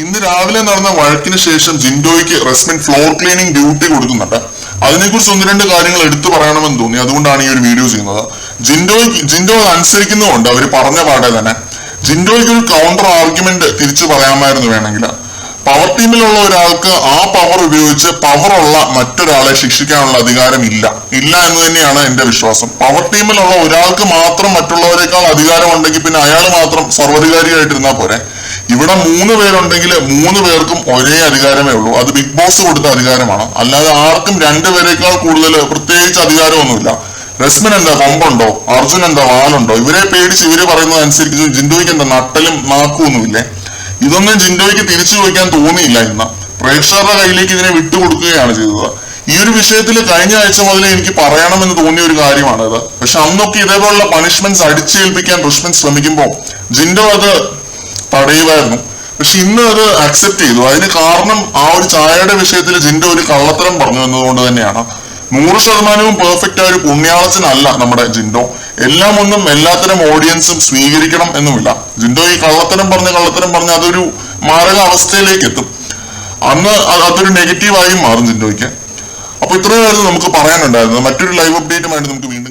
ഇന്ന് രാവിലെ നടന്ന വഴക്കിന് ശേഷം ജിൻഡോയ്ക്ക് റസ്മിൻ ഫ്ലോർ ക്ലീനിങ് ഡ്യൂട്ടി കൊടുക്കുന്നുണ്ട്. അതിനെക്കുറിച്ച് ഒന്ന് രണ്ട് കാര്യങ്ങൾ എടുത്തു പറയണമെന്ന് തോന്നി, അതുകൊണ്ടാണ് ഈ ഒരു വീഡിയോ ചെയ്യുന്നത്. ജിൻഡോ അനുസരിക്കുന്നതുകൊണ്ട് അവർ പറഞ്ഞ പാടെ തന്നെ ജിൻഡോയ്ക്ക് ഒരു കൗണ്ടർ ആർഗ്യുമെന്റ് തിരിച്ചു പറയാമായിരുന്നു. വേണമെങ്കിൽ പവർ ടീമിലുള്ള ഒരാൾക്ക് ആ പവർ ഉപയോഗിച്ച് പവറുള്ള മറ്റൊരാളെ ശിക്ഷിക്കാനുള്ള അധികാരം ഇല്ല എന്ന് തന്നെയാണ് എന്റെ വിശ്വാസം. പവർ ടീമിലുള്ള ഒരാൾക്ക് മാത്രം മറ്റുള്ളവരെക്കാൾ അധികാരം ഉണ്ടെങ്കിൽ പിന്നെ അയാൾ മാത്രം സർവ്വാധികാരിയായിട്ടിരുന്നാൽ പോരെ. ഇവിടെ 3 പേരുണ്ടെങ്കിൽ 3 പേർക്കും ഒരേ അധികാരമേ ഉള്ളൂ. അത് ബിഗ് ബോസ് കൊടുത്ത അധികാരമാണ്. അല്ലാതെ ആർക്കും 2 പേരെക്കാൾ കൂടുതൽ പ്രത്യേകിച്ച് അധികാരമൊന്നുമില്ല. റസ്മിൻ എന്താ കൊമ്പുണ്ടോ? അർജുൻ എന്താ വാലുണ്ടോ? ഇവരെ പേടിച്ച് ഇവര് പറയുന്നത് അനുസരിച്ച് ജിൻഡോയ്ക്ക് എന്താ നട്ടലും നാക്കുമൊന്നുമില്ലേ? ഇതൊന്നും ജിൻഡോയ്ക്ക് തിരിച്ചു ചോദിക്കാൻ തോന്നിയില്ല. ഇന്ന് പ്രേക്ഷകരുടെ കയ്യിലേക്ക് ഇതിനെ വിട്ടുകൊടുക്കുകയാണ് ചെയ്തത്. ഈ ഒരു വിഷയത്തിൽ കഴിഞ്ഞ ആഴ്ച മുതലേ എനിക്ക് പറയണമെന്ന് തോന്നിയ ഒരു കാര്യമാണിത്. പക്ഷെ അന്നൊക്കെ ഇതേപോലുള്ള പണിഷ്മെന്റ്സ് അടിച്ചേൽപ്പിക്കാൻ റസ്മിൻ ശ്രമിക്കുമ്പോൾ ജിൻഡോ അത് തടയുമായിരുന്നു. പക്ഷെ ഇന്ന് അത് അക്സെപ്റ്റ് ചെയ്തു. അതിന് കാരണം ആ ഒരു ചായയുടെ വിഷയത്തിൽ ജിൻഡോ ഒരു കള്ളത്തരം പറഞ്ഞു എന്നതുകൊണ്ട് തന്നെയാണ്. 100% പെർഫെക്റ്റ് ആയ ഒരു പുണ്യാളച്ചനല്ല നമ്മുടെ ജിൻഡോ. എല്ലാം ഒന്നും എല്ലാത്തരം ഓഡിയൻസും സ്വീകരിക്കണം എന്നുമില്ല. ജിൻഡോ ഈ കള്ളത്തരം പറഞ്ഞ് അതൊരു മാരക അവസ്ഥയിലേക്ക് എത്തും. അന്ന് അതൊരു നെഗറ്റീവായും മാറും ജിൻഡോയ്ക്ക്. അപ്പൊ ഇത്രയും നമുക്ക് പറയാനുണ്ടായിരുന്നു. മറ്റൊരു ലൈവ് അപ്ഡേറ്റുമായിട്ട് നമുക്ക് വീണ്ടും